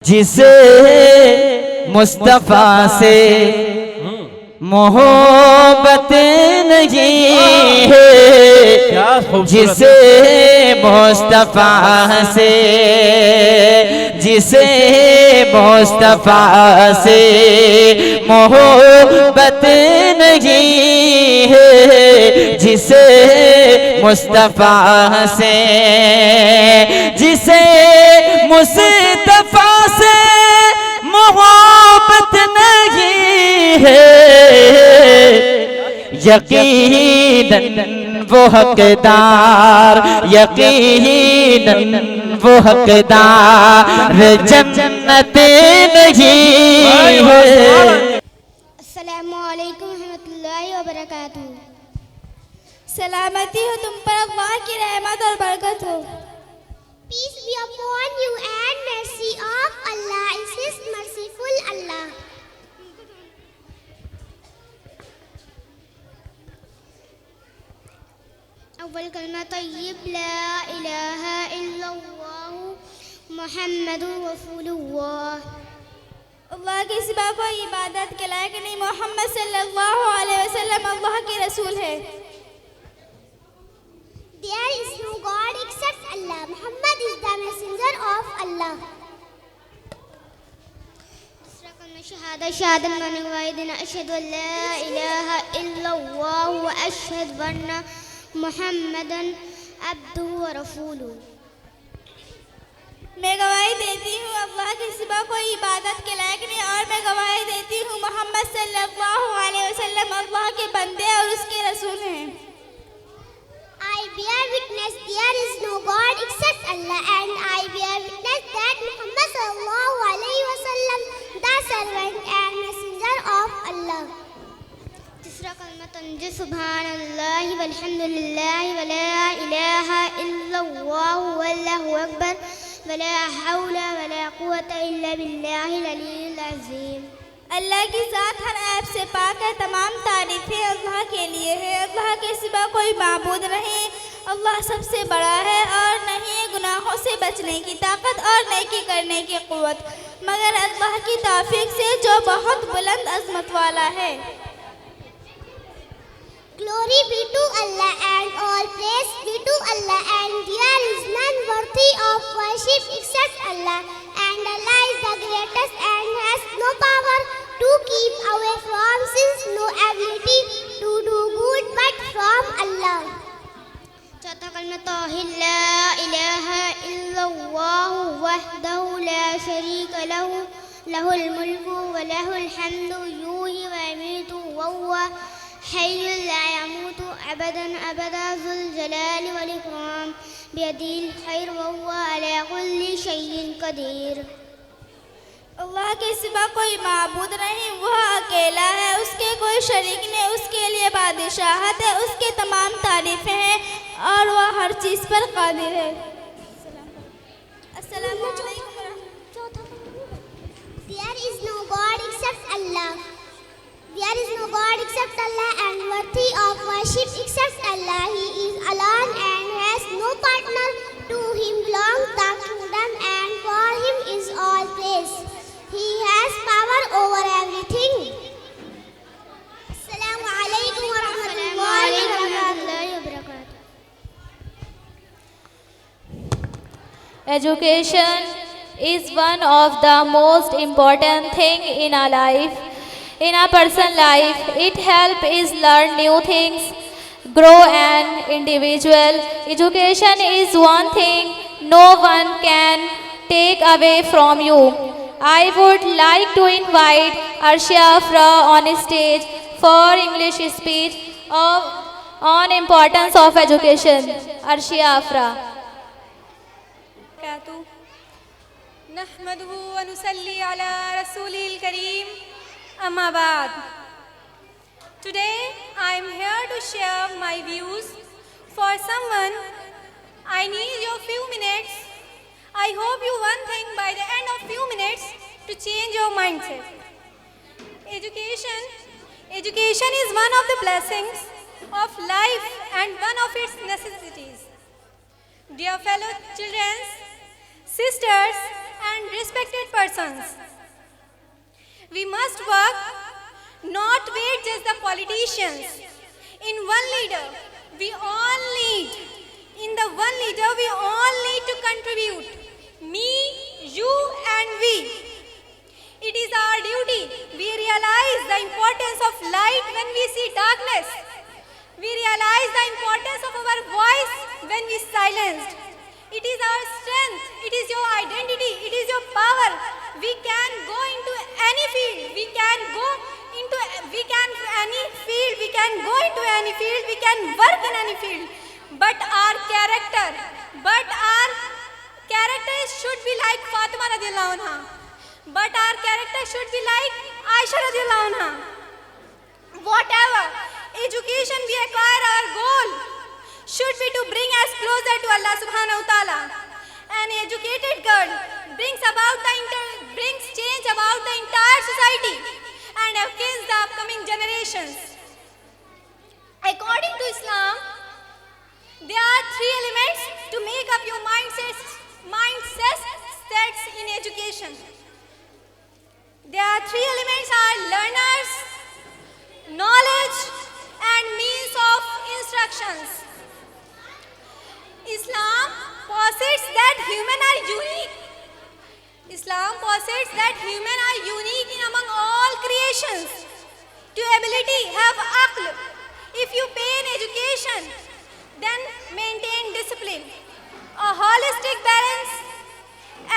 जिसे मुस्तफा से मोहब्बत नहीं है, जिसे मुस्तफा से, जिसे मुस्तफा से मोहब्बत नहीं है, जिसे मुस्तफा से, जिसे मुस्तफा से मोहब्बत नहीं है, यकीनन वो हकदार, यकीनन वो हकदार जन्नत नहीं है। अस्सलामु अलैकुम रहमतुल्लाहि व बरकातुहू। सलामती हो तुम पर, अल्लाह की रहमत और बरकत हो। Peace be upon you and mercy of Allah is His merciful Allah. अव्वल कलमा तय्यब ला इलाहा इल्लल्लाह मुहम्मदुर रसूलुल्लाह। अल्लाह के सिवा कोई इबादत के लायक नहीं, मोहम्मद सल्लल्लाहु अलैहि वसल्लम अल्लाह के रसूल है। There is no God except Allah. Muhammad is the messenger of Allah. दूसरा कलमा शहादा शहादत माने वाहिदिन अशहदु अल्ला इलाहा इल्लल्लाह व अशहदु अन्ना मुहम्मदन अब्दुहु व रसूलुहु। मैं गवाही देती हूँ अल्लाह के सिवा कोई इबादत के लायक नहीं, और मैं गवाही देती हूँ मोहम्मद सल्लल्लाहु अलैहि वसल्लम अल्लाह के बंदे और उसके रसूल हैं। I bear witness there is no God except Allah, and I bear witness that Muhammad sallallahu alaihi wasallam the servant and messenger of Allah. तीसरा कलमा तंजीह सुभानअल्लाह वल्हम्दुलिल्लाह वला इलाहा इल्लल्लाह वल्लाहु अकबर वला हौला वला कुव्वता इल्ला बिल्लाहिल अलील अज़ीम। अल्लाह की ज़ात हर ऐब से पाक है, तमाम तारीफ़ें अल्लाह के लिए है। अल्लाह के सिवा कोई माबूद नहीं, अल्लाह सबसे बड़ा है और नहीं गुनाहों से बचने की ताकत और नेकी करने की क़ुव्वत मगर अल्लाह की तौफ़ीक़ से जो बहुत बुलंद अज़मत वाला है। Glory be to Allah and all praise be to Allah, and there is none worthy of worship except Allah, and Allah is the greatest and has no power to keep away from sins, no ability to do good but from Allah. चौथा कलमा तौहीद ला इलाहा इल्लल्लाह वहदहु ला शरीका लहु लहुल मुल्कु व लहुल हम्दु युहयी व युमीतु व हुवा हय्युल ला यमूतु अबदन अबदा ज़ुल जलालि वल इकराम बियदिल खैर व हुवा अला कुल्लि शैइन क़दीर। अल्लाह के सिवा कोई माबूद नहीं, वह अकेला है, उसके कोई शरीक नहीं, उसके लिए बादशाहत है, उसके तमाम तारीफ़ें हैं और वह हर चीज़ पर कादिर है। अस्सलामु अलैकुम। There is no God except Allah. There is no God except Allah, and worthy of worship except Allah. He is alone and has no partner. To Him belongs the kingdom, and for Him is all praise. He has power over everything. Assalamu alaikum wa rahmatullahi wa barakatuh. Education is one of the most important thing in our life, in a person's life. It helps us learn new things, grow an individual. Education is one thing no one can take away from you. I would like to invite Arshia Afra on stage for English speech on importance of education. Arshia Afra. नहमदुहु व नुसल्ली अला रसूलिल करीम, अम्मा बाद। Today I am here to share my views. For someone, I need your few minutes. I hope you one thing by the end of few minutes to change your mindset. Education is one of the blessings of life and one of its necessities. Dear fellow children, sisters and respected persons. We must work, not wait just the politicians. In one leader, we all need. In the one leader, we all need to contribute. Me, you and we. It is our duty. We realize the importance of light when we see darkness. We realize the importance of our voice when we silenced. It is our strength. It is your identity. It is your power. We can go into any field. We can go into any field. We can go into any field. We can work in any field. But our character should be like Fatima radiallahu anha. But our character should be like Aisha radiallahu anha. Whatever education we acquire, our goal should be to bring us closer to Allah subhanahu wa ta'ala. An educated girl brings change about the entire society and awakens the upcoming generations. According to Islam, there are 3 elements to make up your mindsets in education. There are 3 elements are learners, knowledge and means of instructions. Islam posits that human are unique. Islam posits that human are unique in among all creations. To ability, have aql. If you pay in education, then maintain discipline. A holistic balance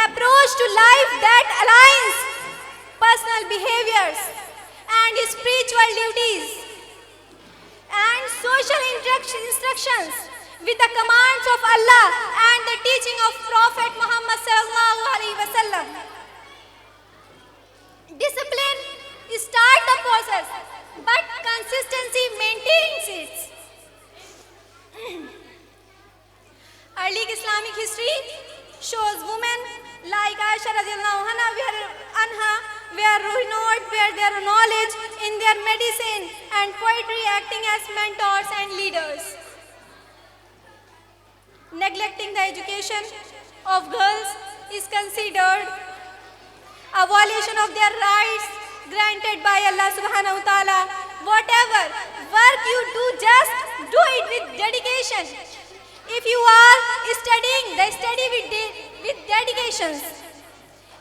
approach to life that aligns personal behaviors and spiritual duties and social instructions with the commands of Allah and the teaching of Prophet Muhammad sallallahu alaihi wasallam. Discipline starts the process, but consistency maintains it. Early Islamic history shows women like Aisha radiallahu anha were renowned for their knowledge in their medicine and poetry, acting as mentors and leaders. Neglecting the education of girls is considered a violation of their rights granted by Allah subhanahu wa ta'ala. Whatever work you do, just do it with dedication. If you are studying, then study with dedications.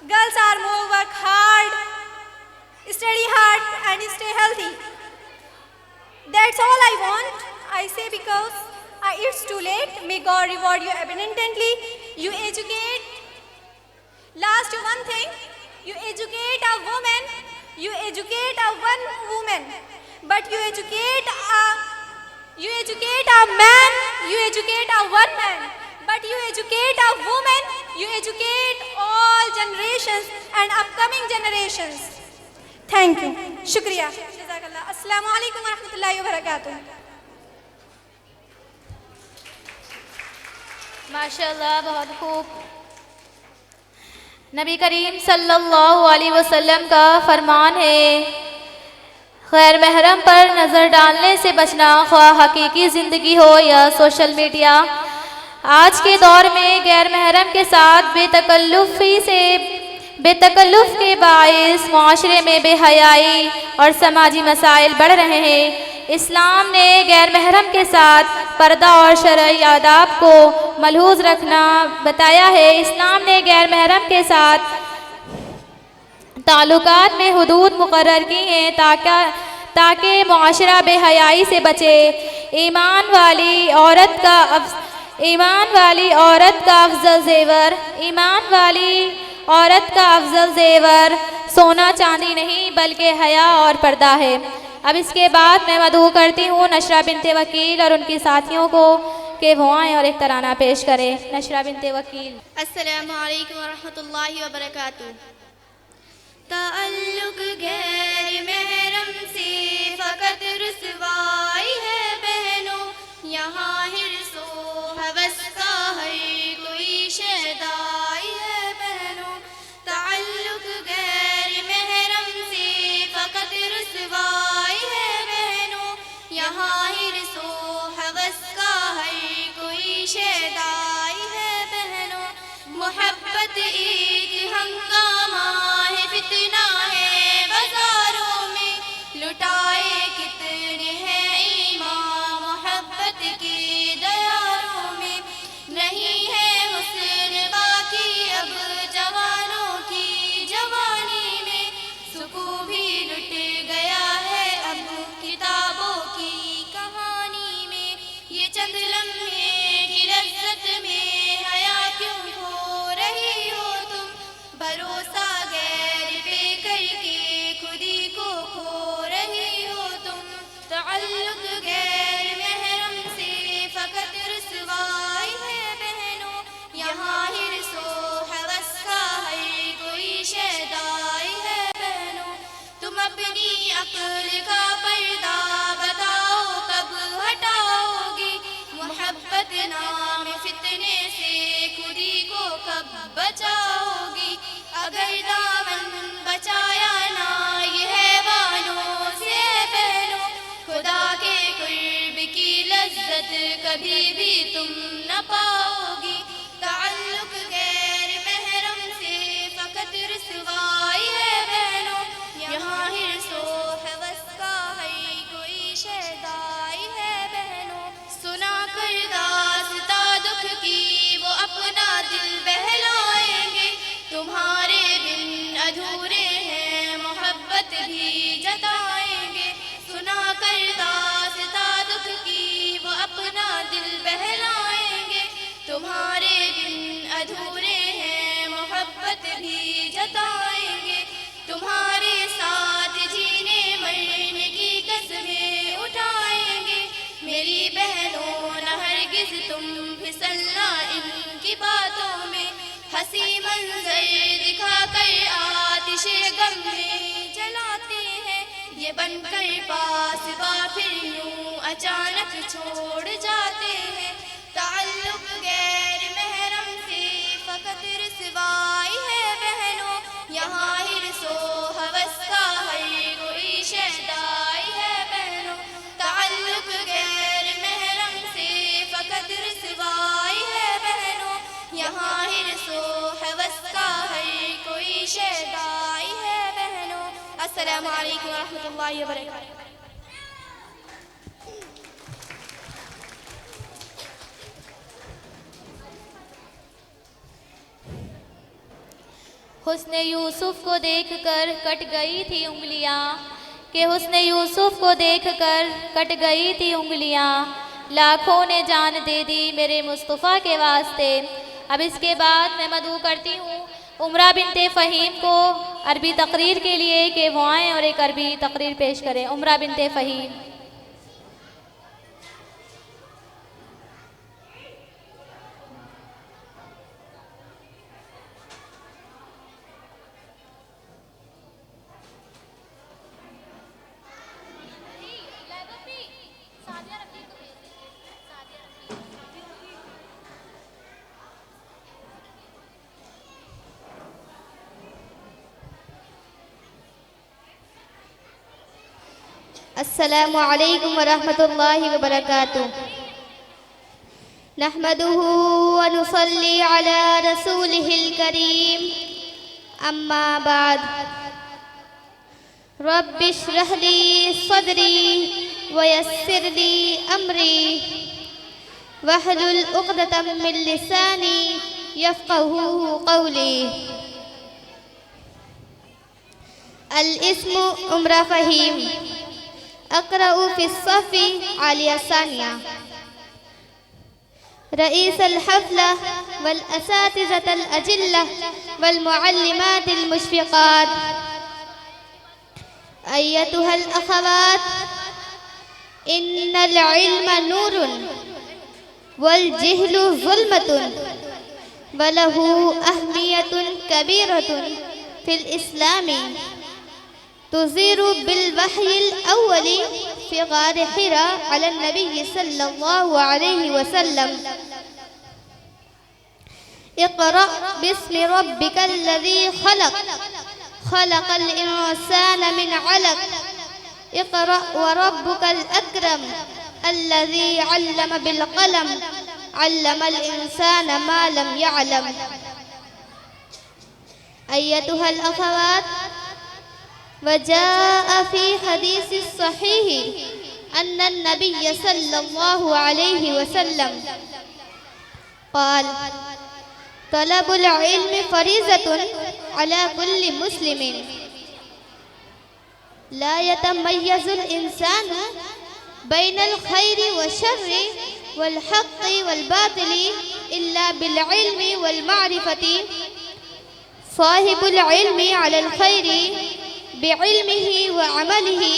Girls are more work hard, study hard and stay healthy. That's all I want. I say because it's too late. May God reward you abundantly. You educate. Last one thing. You educate a woman. You educate a one woman. But you educate a man. You educate a one man. But you educate a woman. You educate all generations and upcoming generations. Thank you. Shukriya. Jazakallah. Assalamu alaikum wa rahmatullahi wa barakatuh. माशाल्लाह, बहुत खूब। नबी करीम सल्लल्लाहु अलैहि वसल्लम का फरमान है, गैर महरम पर नज़र डालने से बचना, ख्वाह हकीकी ज़िंदगी हो या सोशल मीडिया। आज के दौर में गैर महरम के साथ बेतकल्लुफ़ के बाइस माशरे में बेहयाई और समाजी मसाइल बढ़ रहे हैं। इस्लाम ने गैर महरम के साथ पर्दा और शरई आदाब को मलहूज़ रखना बताया है। इस्लाम ने गैर महरम के साथ ताल्लुकात में हुदूद मुकर्रर की हैं ताकि मुआशरा बेहयाई से बचे। ईमान वाली औरत का अफजल ज़ेवर सोना चांदी नहीं बल्कि हया और पर्दा है। अब इसके बाद मैं मदहू करती हूँ नशरा बिनते वकील और उनकी साथियों को कि वो आएँ और एक तराना पेश करें। नशरा बिनते वकील। अस्सलामु अलैकुम व रहमतुल्लाहि व बरकातुहू। ताल्लुक गैर महरम से फ़कत रुसवाई है बहनों, यहाँ हिर्सो हवस का हर कोई शैदाई है बहनों। ताल्लुक गैर महरम से फ़कत रुसवाई है बहनों, यहाँ हिर्सो हवस का हर कोई शैदाई है बहनों। मोहब्बत एक कितना है बाजारों में, लुटाए कितने हैं ईमान मोहब्बत के दयारों में। नहीं है हुस्न बाकी अब जवानों की जवानी में, सुकून भी लुट गया है अब किताबों की कहानी में। ये चंद लम्हे की लज्जत में हया क्यों खो रही हो तुम, भरोसा गैर पे करके खुदी को खो रही हो तुम। ताल्लुक गैर महरम से फकत रुसवाई है बहनों, यहाँ हिर्सो हवस का हर कोई शैदाई है बहनों। तुम अपनी अक्ल का पर्दा बताओ कब हटाओगी, मोहब्बत नाम फितने से खुदी को कब बचाओगी। अगर दामन बचाया ना ये हैवानों से बहनों, खुदा के कुर्ब की लज्जत कभी भी तुम न पाओगी। ताल्लुक गैर महरम से फकत रुसवाई है बहनों, यहाँ हिर्सो हवस का है कोई शैदाई है बहनों। सुना कर दास्ता दुख की वो अपना दिल बहलाएंगे, तुम्हारे बिन अधूरे हैं मोहब्बत भी जताएंगे। सुना कर दास्ता दुख की वो अपना दिल बहलाएंगे, तुम्हारे बिन अधूरे हैं मोहब्बत भी जताएंगे। तुम्हारे साथ जीने मरने की कसमें उठाएंगे, मेरी बहनों न हरगिज़ तुम फिसलना इनकी बातों में। हंसी मंजर दिखाकर आतिशे गम में जलाते हैं, ये बनकर पास बा फिर यूं अचानक छोड़ जाते हैं। ताल्लुक गैर महरम से फकत रुसवाई है बहनों, यहाँ हिर्सो हवस का हर कोई शैदाई है बहनों। ताल्लुक गैर महरम से फकत रुसवाई है बहनों, यहाँ हिर्सो हवस का हर कोई शैदाई है बहनों। अस्सलामु अलैकुम व रहमतुल्लाहि व बरकातुहू। हुस्न यूसुफ को देखकर कट गई थी उंगलियां, कि हुस्न यूसुफ को देखकर कट गई थी उंगलियां, लाखों ने जान दे दी मेरे मुस्तफ़ा के वास्ते। अब इसके बाद मैं मदू करती हूँ उमरा बिनते फ़हीम को अरबी तकरीर के लिए कि वो आएँ और एक अरबी तकरीर पेश करें। उमरा बिनते फ़हीम। अस्सलामु अलैकुम व रहमतुल्लाहि व बरकातुहू। नहमदुहु व नुसल्ली अला रसूलिहिल करीम, अम्मा बाद। रब्बिश्रह ली सदरी व यस्सिर ली अमरी वहलुल उक़दतम मिन लिसानी यफ़क़हू क़ौली। अल इस्मु उमरा फ़हीम, अक़रअु फ़िस्सफ़ी आलिया सानिया। रईस अल-हफ़्ला वल असातिज़तल अजिल्ला वल मुअल्लिमातिल मुशफ़िक़ात, अय्यतुहल अख़वात, इन्नल इल्म नूरुन वल जिहलु ज़ुल्मतुन वलहु अहमियतुन कबीरतुन फ़िल इस्लामी, तुज़ीरु बिल वह्यिल अव्वली फ़ी गार हिरा अला नबी सल्लल्लाहु अलैहि वसल्लम। इक़रा बिस्मि रब्बिकल लज़ी ख़लक़, ख़लक़ल इंसान मिन अलक़। इक़रा व रब्बुकल अकरम, अल्लज़ी अल्लम बिल क़लम, अल्लमल इंसान मा लम यअलम। अय्यतुहल अख़वात, वजाअ फी हदीस सहीह अन्न नबी सल्लल्लाहु अलैहि वसल्लम क़ाल तलबुल इल्म फरीज़तुन अला कुल्लि मुस्लिमिन ला यतमय्यज़ुल इंसानु बैनल खैरि व शर्रि वल हक़्क़ि वल बातिलि इल्ला बिल इल्मि वल मारिफति साहिबुल इल्मि अलल खैरि बिइल्मिही व अमलिही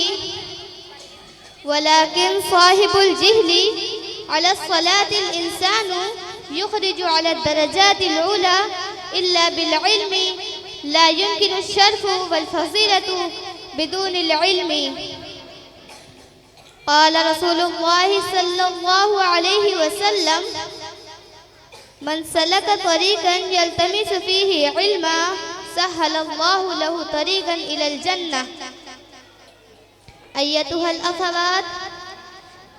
वलाकिन साहिबुल जिहली अला सलातिल इंसानु युखरिजु अला दरजातिल उला इल्ला बिल इल्मि ला युमकिनु शर्फु वल फज़ीलतु बिदूनिल इल्मि क़ाल रसूलुल्लाहि सल्लल्लाहु अलैहि वसल्लम मन सलक तरीक़न यल्तमिसु फ़ीही इल्मा सहलल्लाहु लहु तरीक़न इलल जन्नह अय्यतुहल अख़वात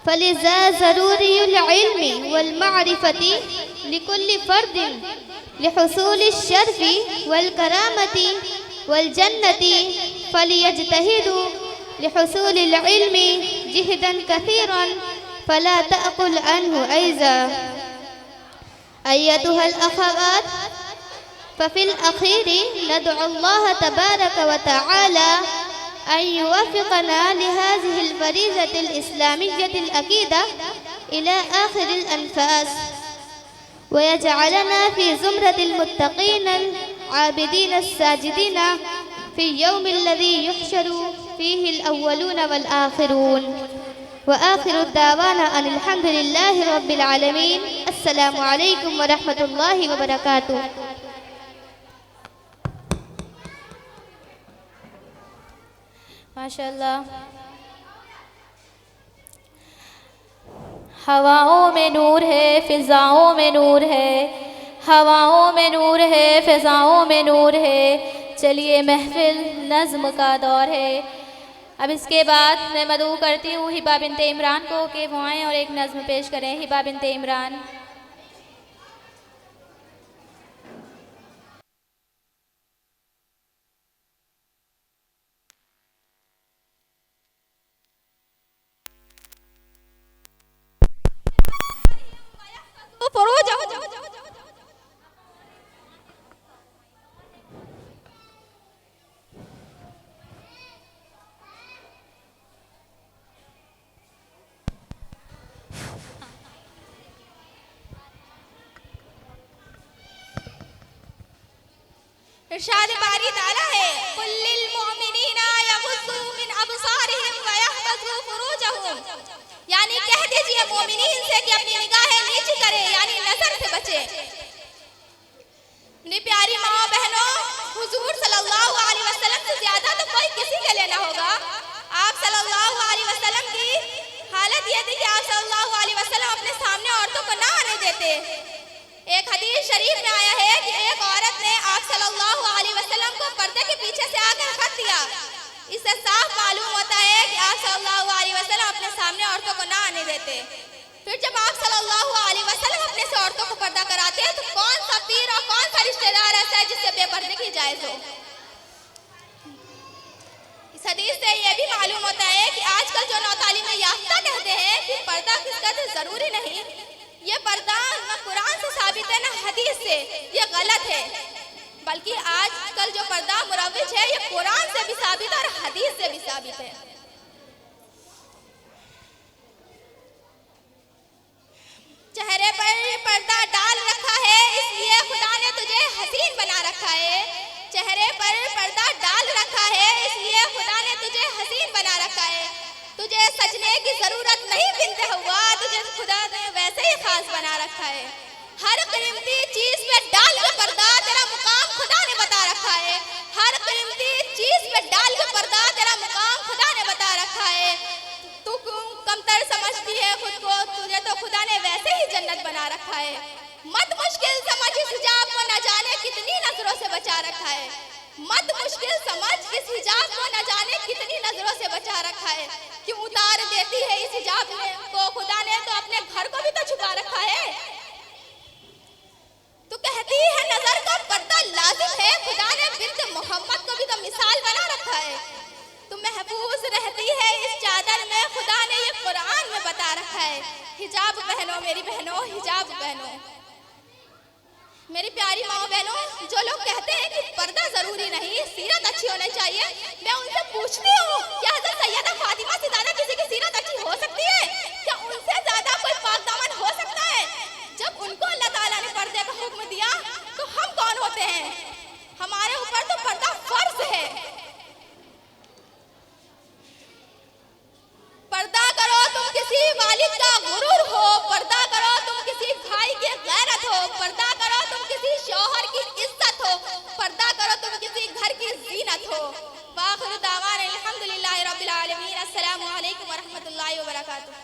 फलिज़ा ज़रूरियुल इल्मि वल मारिफ़ति लिकुल्लि फ़र्दिन लिहुसूलि शर्फ़ि वल करामति वल जन्नति फलियज्तहिदु लिहुसूलिल इल्मि जिहदन कसीरन फला तअकुल अन्हु ऐज़ा अय्यतुहल अख़वात फ़फ़िल अख़ीरि नदअु अल्लाह तबारक व तआला अन युवफ़्फ़िक़ना लिहाज़िहिल फ़रीज़तिल इस्लामिय्यतिल अक़ीदा इला आख़िरिल अनफ़ास व यजअलना फ़ी ज़ुमरतिल मुत्तक़ीनल आबिदीन साजिदीन फ़ी यौमिल लज़ी युहशरु फ़ीहिल अव्वलून वल आख़िरून व आख़िरु दावाना अनिल हम्दुलिल्लाहि रब्बिल आलमीन। अस्सलामु अलैकुम व रहमतुल्लाहि व बरकातुहू। माशाल्लाह। हवाओं में नूर है, फ़िज़ाओं में नूर है, हवाओं में नूर है, फ़िज़ाओं में नूर है। चलिए महफ़िल नज़्म का दौर है। अब इसके बाद मैं मदऊ करती हूँ हिबा बिन्ते इमरान को कि वो आएँ और एक नज़्म पेश करें। हिबा बिन्ते इमरान। इरशाद बारी ताला है कुल्लिल मुमिनीना यग़ुज़्ज़ू मिन अबसारिहिम व यहफ़ज़ू फ़ुरूजहुम, यानी कह दीजिए मोमिनीन से कि अपनी निगाहें नीची करे, यानी नजर से बचे। मेरी प्यारी माँ बहनों, हुजूर सल्लल्लाहु अलैहि वसल्लम से ज्यादा तो कोई किसी के लिए ना होगा। आप सल्लल्लाहु अलैहि वसल्लम की हालत ये थी कि आप सल्लल्लाहु अलैहि वसल्लम अपने सामने औरतों को ना आने देते। एक हदीस शरीफ में आया है कि एक औरत ने आप सल्लल्लाहु अलैहि वसल्लम को पर्दे के पीछे से आकर खत दिया। इससे साफ मालूम होता है कि आप सल्लल्लाहु अलैहि वसल्लम अपने सामने औरतों को ना आने देते। फिर जब आप सल्लल्लाहु अलैहि वसल्लम अपने से औरतों को पर्दा कराते हैं तो कौन सा पीर और कौन सा रिश्तेदार ऐसा है जिससे बेपर्दे की जायज़ हो। इस हदीस से ये भी मालूम होता है कि आजकल जो नौतालीम याफ्ता कहते हैं कि पर्दा किसका तो जरूरी नहीं, ये पर्दा न कुरान से साबित है न हदीस से, ये गलत है। बल्कि आजकल जो पर्दा मुरव्विज है ये कुरान से भी साबित है और हदीस से भी साबित है। चेहरे पर पर्दा डाल रखा है इसलिए खुदा ने तुझे हसीन बना रखा है। चेहरे पर पर्दा डाल रखा है इसलिए खुदा ने तुझे हसीन बना रखा है। तुझे सजने की जरूरत नहीं बिनते हुआ, तुझे खुदा ने वैसे ही खास बना रखा है। हर कीमती चीज पे डाल के पर्दा तेरा मुकाम खुदा ने बता रखा है। हर कीमती चीज पे डाल के पर्दा तेरा मुकाम खुदा ने बता रखा है। तू कमतर समझती है खुद को, तुझे तो खुदा ने वैसे ही जन्नत बना रखा है। मत मुश्किल समझ इस हिजाब को न जाने कितनी नजरों से बचा रखा है। मत मुश्किल समझ इस हिजाब को न जाने कितनी नजरों से बचा रखा है। क्यों उतार देती है इस हिजाब को खुदा ने तो अपने घर को भी तो छुपा रखा है। तू कहती है नजर का पर्दा लाजिम है, खुदा ने बिन्त मोहम्मद को भी तो मिसाल बना रखा है। है। हिजाब पहनो मेरी बहनों, हिजाब पहनो। मेरी प्यारी माँ बहनों, जो लोग कहते हैं कि पर्दा जरूरी नहीं, सीरत अच्छी होनी चाहिए, मैं उनसे पूछती हूँ, क्या हज़रत सैयदा फातिमा से ज्यादा किसी की सीरत अच्छी हो सकती है? क्या उनसे ज्यादा कोई पाक दामन हो सकता है? जब उनको अल्लाह ताला ने पर्दे का हुक्म दिया तो हम कौन होते हैं? हमारे ऊपर तो पर्दा फर्ज है। पर्दा करो तुम किसी वालिद का गुरूर हो, पर्दा करो तुम किसी भाई की गैरत हो, पर्दा करो तुम किसी शौहर की इज्जत हो, पर्दा करो तुम किसी घर की जीनत हो। वाखिर दावाना अल्हम्दुलिल्लाहि रब्बिल आलमीन। अस्सलामु अलैकुम व रहमतुल्लाहि व बरकातुहू।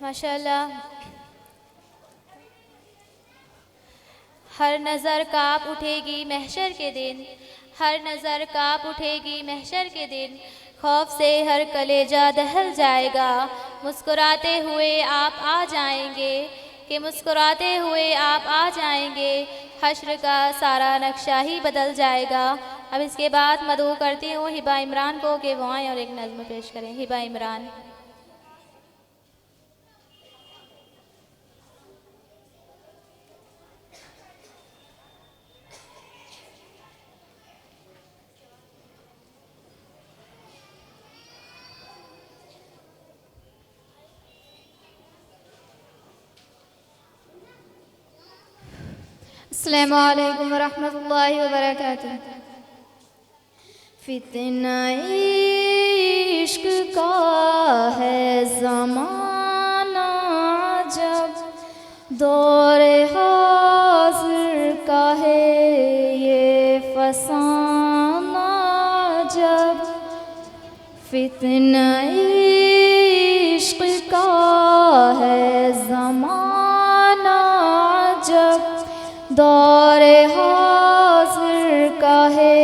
माशाल्लाह, हर नज़र काँप उठेगी महशर के दिन, हर नज़र काँप उठेगी महशर के दिन, खौफ से हर कलेजा दहल जाएगा। मुस्कुराते हुए आप आ जाएंगे, कि मुस्कुराते हुए आप आ जाएंगे, हश्र का सारा नक्शा ही बदल जाएगा। अब इसके बाद मदऊ करती हूँ हिबा इमरान को कि वो आएँ और एक नज़्म पेश करें। हिबा इमरान। अस्सलामु अलैकुम वरहमतुल्लाहि वबरकातुहू। फितना इश्क का है ज़माना जब, दौरे हाज़िर का है ये फसाना जब, फितना इश्क का है ज़माना जब, दौरे हाज़िर का है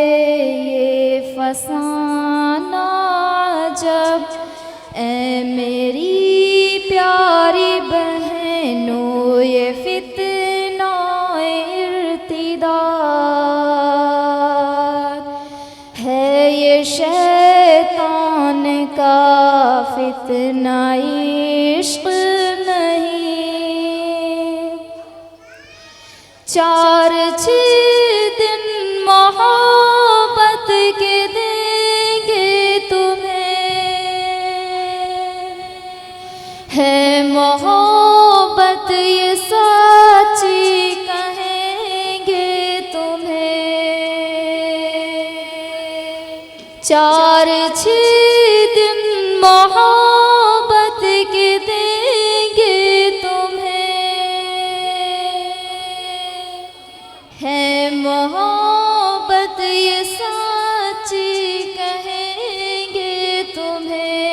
ये फसाना जब। ए मेरी प्यारी बहनों ये फितना इर्तिदाद है, ये शैतान का फितना इश्क नहीं। 4-6 दिन मोहब्बत के देंगे तुम्हें, है मोहब्बत ये सच्ची कहेंगे तुम्हें। 4-6 दिन मोहब्बत के देंगे तुम्हें, है मोहब्बत ये सच्ची कहेंगे तुम्हें।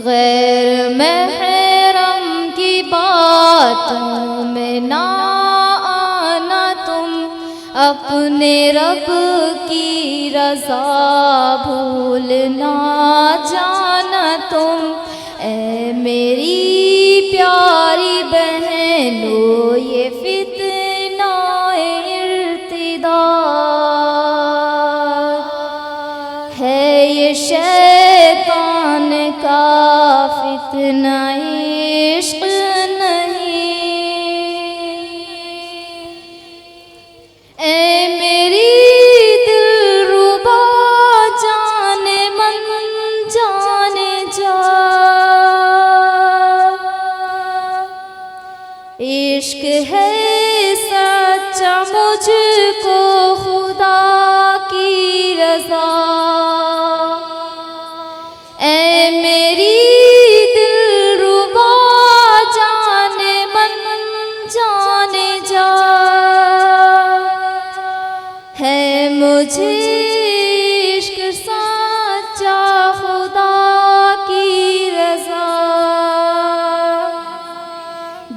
गैर महरम की बातों में ना आना तुम, अपने रब की रज़ा भूल ना जाना तुम। ए मेरी प्यारी बहनों ये फितना इर्तिदाद है, ये शैतान का फितना इश्क नहीं। ए मेरी दिलरुबा जाने मन जाने जा, इश्क है सच्चा मुझको खुदा की रज़ा। ए मेरी दिलरुबा जाने मन जाने जा, है मुझे इश्क सच्चा खुदा की रज़ा।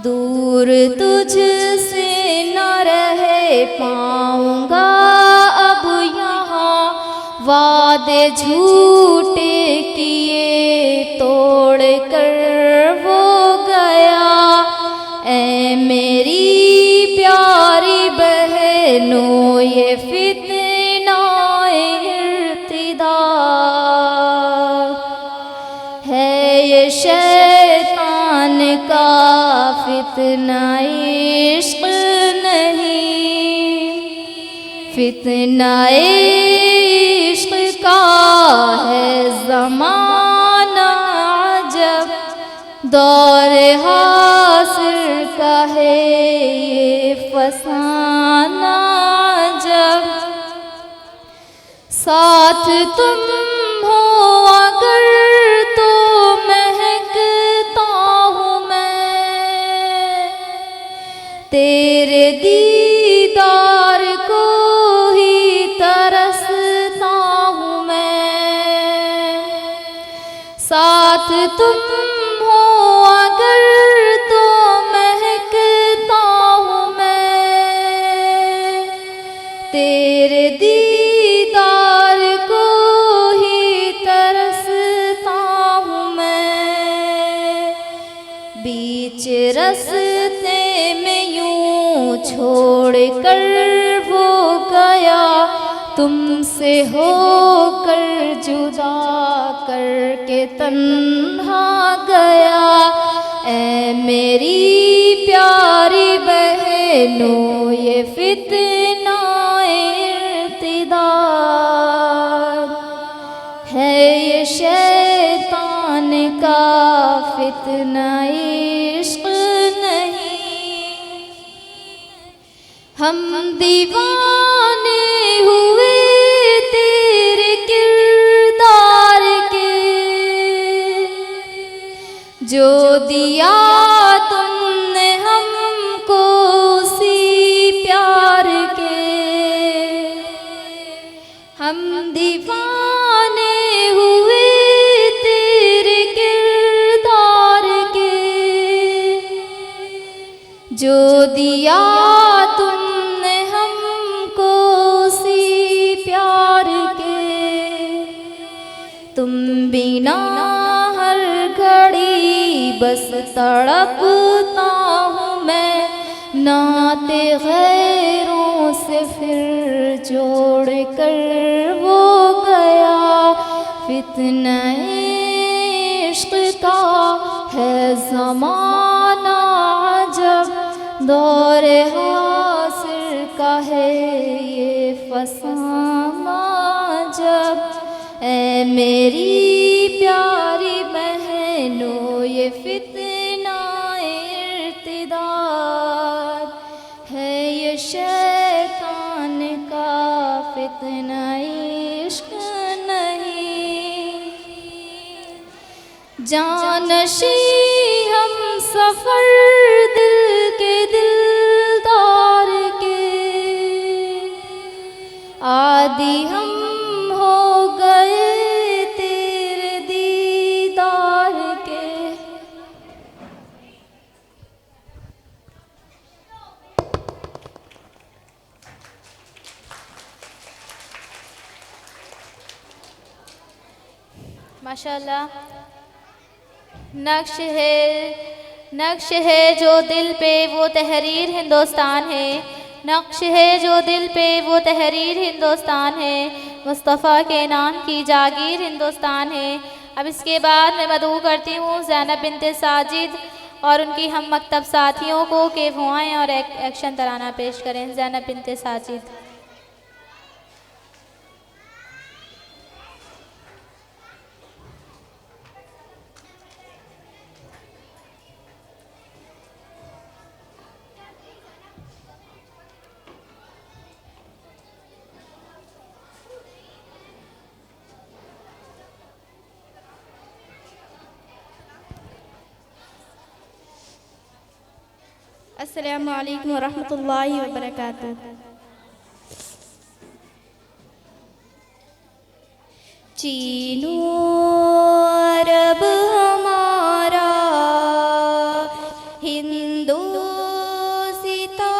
दूर तुझसे न रह पाऊंगा अब यहाँ, वादे झूठे किए तोड़ कर वो गया। ए मेरी ये फितना इर्तिदा है, ये शैतान का फितना इश्क नहीं, फितना इश्क का है ज़माना जब दौर हासिर का है ये फसाना जब। साथ तुम हो अगर तो महकता हूँ मैं, तेरे दीदार को ही तरसता हूँ मैं। साथ तुम हो अगर तो महकता हूँ मैं, तेरे दीदार को ही तरसता हूँ मैं। बीच रस्ते में यूं छोड़ कर वो गया, तुमसे होकर जुदा करके तन्हा गया। ऐ मेरी प्यारी बहनों ये फितना इर्तिदा है, ये शैतान का फितना इश्क नहीं। हम दीवाने हुए तेरे किरदार के, जो दिया तुमने हमको उसी प्यार के। हम दीवाने हुए तेरे किरदार के, जो दिया तुमने हमको उसी प्यार के। तुम बिना हर घड़ी बस तड़पता हूँ मैं, नाते गैरों से फिर जोड़ कर वो गया। फितना इश्क का है ज़माना जब, दौर हासिर का है ये फसाना जब। ऐ मेरी प्यारी बहनों ये फितना इर्तिदा है, ये शैतान का फितना इश्क नहीं। जानशी हम सफ़र दिल के दिलदार के, आदि हम हो गए तेरे दीदार के। माशाल्लाह। नक्श है जो दिल पे वो तहरीर हिंदुस्तान है, नक्श है जो दिल पे वो तहरीर हिंदुस्तान है, मुस्तफ़ा के नाम की जागीर हिंदुस्तान है। अब इसके बाद मैं मदऊ करती हूँ ज़ैनब बिन्ते साजिद और उनकी हम मकतब साथियों को कि वो आएँ और एक्शन तराना पेश करें। ज़ैनब बिन्ते साजिद। अस्सलामु अलैकुम वरहमतुल्लाहि वबरकातुहू। चीनो अरब हमारा, हिंदू सीता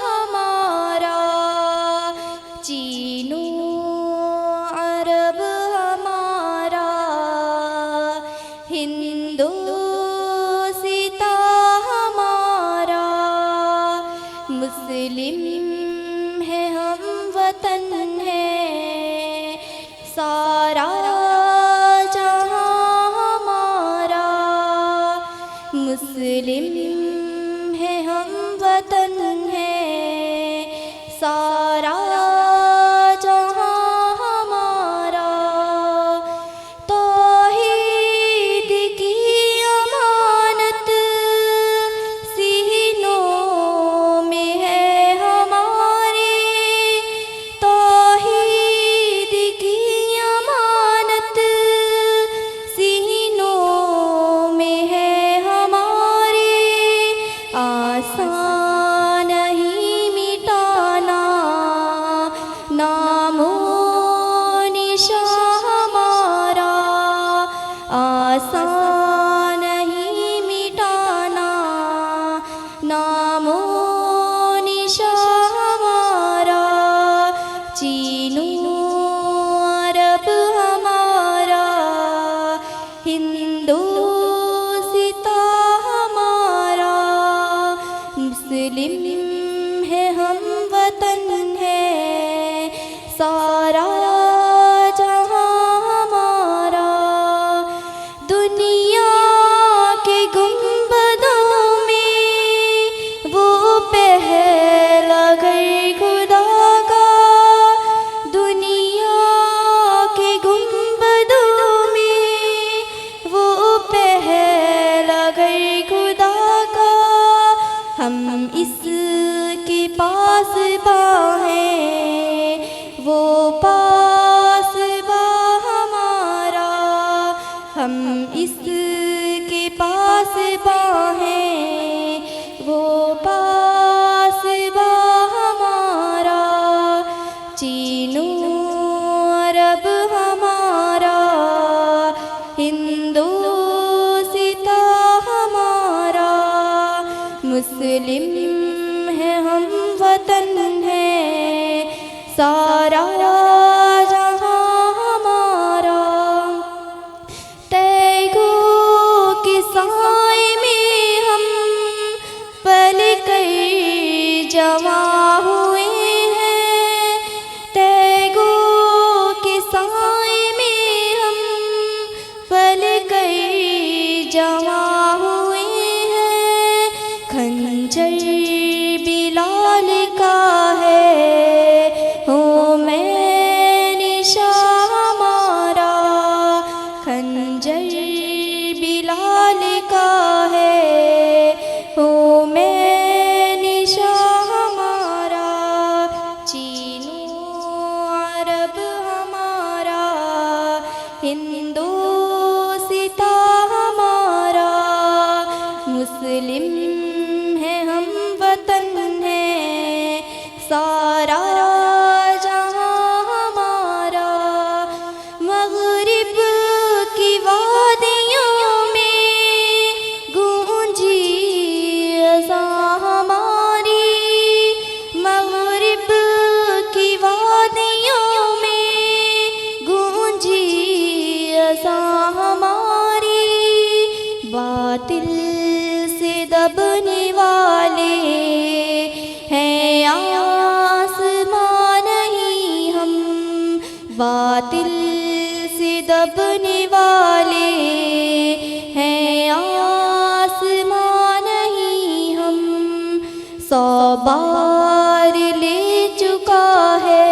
हमारा। चीनो अरब हमारा, हिंदू सीता हमारा। मुस्लिम है हम आसान नहीं मिटाना नामो निशा हमारा, चीनू अरब हमारा, हिंदोसिता हमारा, मुस्लिम है हम वतन है सारा जहां हमारा। दुनिया के गुंबदों में वो पहला घर खुदा का, दुनिया के गुंबदों में वो पहला घर खुदा का। हम इसके पास बाहें वो पास बा हमारा, हम इसके पास बाहें वो पास बा हमारा। चीनू अरब हमारा, हिंदोसिता हमारा, मुस्लिम है हम वतन है सारा जहां हमारा। तैगो के साए में हम पल कर जवां हुए हैं, तैगो के साए में हम पल कर जवां हुए हैं। खंजर बिलाल का है हो मैं निशा हमारा, खंजर बिलाल का है हो मैं निशा हमारा। चीनू अरब हमारा, हिंदोसिता हमारा, मुस्लिम है हम वतन है सारा जहां हमारा। मगरिब की वादियों में गूंजी अज़ां हमारी, मगरिब की वादियों में गूंजी अज़ां हमारी। बातिल से दबने वाले हैं आसमां नहीं हम, बातिल से दबने वाले हैं आसमां नहीं हम। 100 बार ले चुका है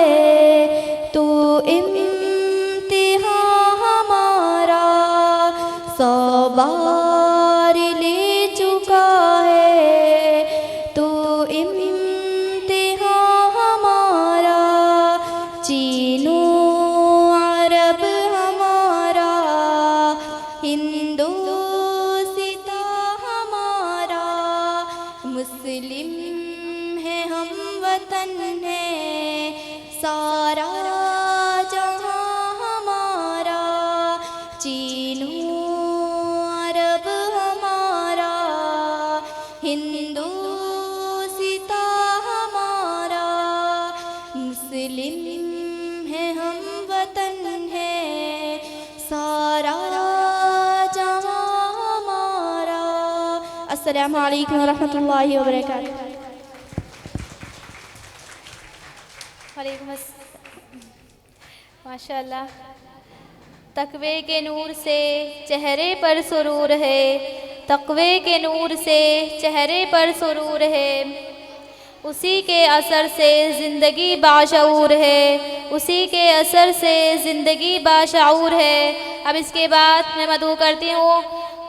तो इम्तिहान हमारा, 100 बार ले चुका है तो इम्तिहान हमारा। चीनू अरब हमारा, हिंदोसिता हमारा, मुस्लिम है हम वतन है सारा जहां हमारा। चीनू अरब हमारा, हिंदोसिता हमारा, मुस्लिम है हम वतन है सारा जहां हमारा। अस्सलामु अलैकुम रहमतुल्लाहि व बरकातुहू। वालेकुम माशाल्लाह। तकवे के नूर से चेहरे पर सुरूर है, तकवे के नूर से चेहरे पर सुरूर है, उसी के असर से ज़िंदगी बाशऊर है, उसी के असर से ज़िंदगी बाशऊर है। अब इसके बाद मैं मदू करती हूँ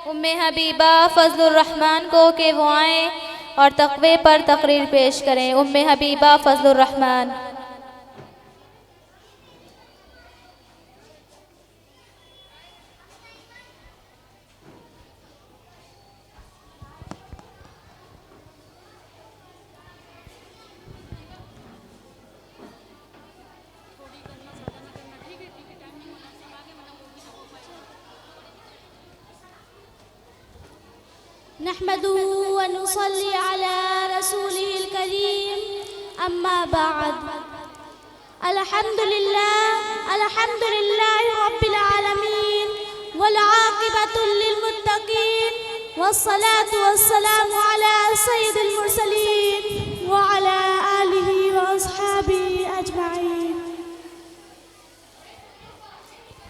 उम्मे हबीबा फजलुर रहमान को कि वो आएँ और तकवे पर तकरीर पेश करें। उम्मे हबीबा फजलुर रहमान। नहमदुहु व नुसल्ली अला रसूलिहिल करीम, अम्मा बाद। अल्हम्दुलिल्लाह रब्बिल आलमीन वल आक़िबतु लिल मुत्तक़ीन वस्सलातु वस्सलामु अला सय्यिदिल मुरसलीन व अला आलिहि व अस्हाबिहि अजमाइन।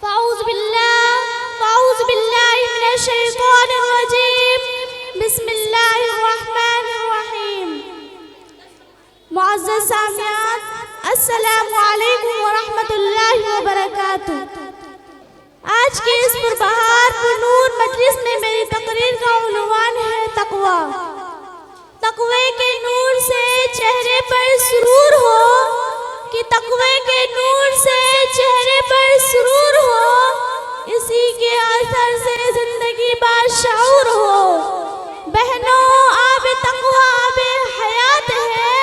फ़ाऊज़ु बिल्लाहि मिनश शैतानिर रजीम। बिस्मिल्लाहिर रहमानिर रहीम। मुअज़्ज़ज़ सामियात, अस्सलामु अलैकुम व रहमतुल्लाहि व बरकातुहू। आज के इस पुरबहार पुरनूर मजलिस में मेरी तकरीर का उन्वान है तक़वा। तक़वे के नूर से चेहरे पर सुरूर हो, कि तक़वे के नूर से चेहरे पर सुरूर हो, इसी के असर से जिंदगी बाशऊर हो। बहनों आब तक़वा आब हयात है,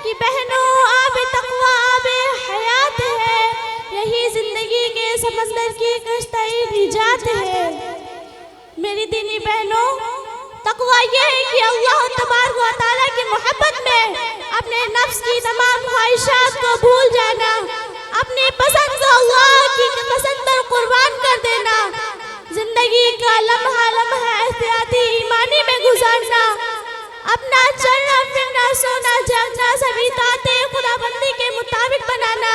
कि बहनों आब तक़वा आब हयात है। यही जिंदगी के समंदर की कश्ती निजात है। मेरी दीनी बहनों, तक़वा यह है कि अल्लाह तबारक व तआला की मोहब्बत में अपने नफ्स की तमाम ख्वाहिशात को भूल जाना, अपनी पसंद को अल्लाह की पसंद पर कुर्बान कर देना, जिंदगी का लम्हा लम्हा एहतियाती ईमानी में गुजारना, अपना चलना फिरना सोना जागना सभी ताते खुदाबंदी के मुताबिक बनाना।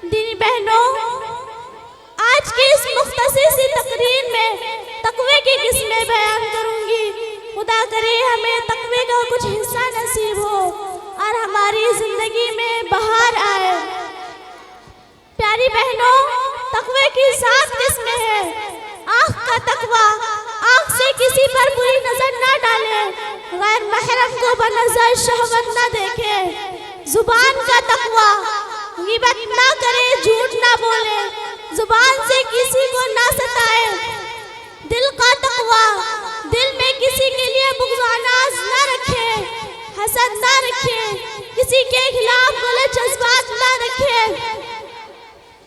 दीनी बहनों, आज की इस मुख्तसर सी तकरीर में तक़वे की किस्में बयान करूंगी। खुदा करे हमें तक़वे का कुछ हिस्सा नसीब हो और हमारी जिंदगी में बहार आए। प्यारी बहनों, तक़वे की 7 किस्में हैं। आँख का तक़वा, आँख से किसी पर बुरी नजर ना डाले, गैर महरम को बनज़र शहवत ना देखे। जुबान का तक़वा, ग़ीबत ना करे, झूठ ना बोले, जुबान से किसी को ना सताए। दिल का तक़वा, दिल में किसी के लिए बुग़्ज़ ना रखे, हसद ना रखे, किसी के खिलाफ गलत जज्बात ना रखे।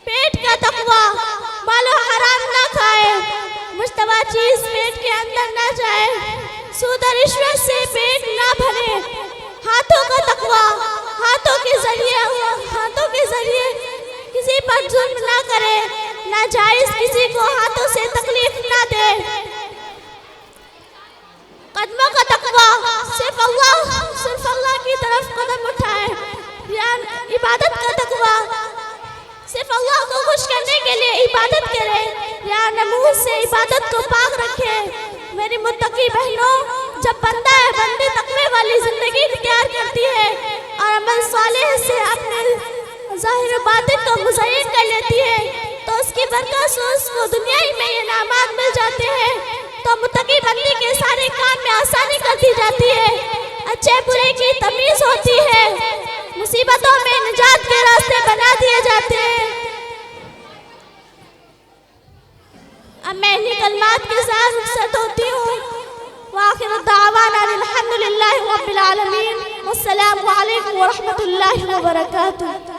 पेट का तक़वा, मालो हराम ना खाए, मुश्तबा चीज पेट के अंदर ना जाए, सूद और रिश्वत से पेट ना भरे। हाथों का तक़वा, हाथों के जरिए किसी पर जुल्म ना करे, नाजायज किसी को हाथों से तकलीफ ना दे। कदमों का तक़वा, सिर्फ अल्लाह की तरफ कदम उठाए। या इबादत का तक़वा, सिर्फ अल्लाह को खुश करने के लिए इबादत करे, या नमूज से इबादत को पाक रखे। मेरी मुत्तकी बहनों, जब बंदी तक़वे वाली जिंदगी इख्तियार करती है और अमल सालेह से अपने ज़ाहिर बातिन को मुज़य्यन कर लेती है, तो उसकी बरकत से उसको दुनिया ही में इनामात मिल जाते हैं। तो मुत्तकी बंदी के सारे काम में आसानी कर दी जाती है, अच्छे बुरे की तमीज़ होती है, मुसीबतों में निजात के रास्ते बना दिए जाते हैं। अब मैं इन्हीं कलमात के साथ रुखसत होती हूँ। वाखिर दावाना अल्हम्दुलिल्लाहि रब्बिल आलमीन। वस्सलामु अलैकुम व रहमतुल्लाहि व बरकातुहू।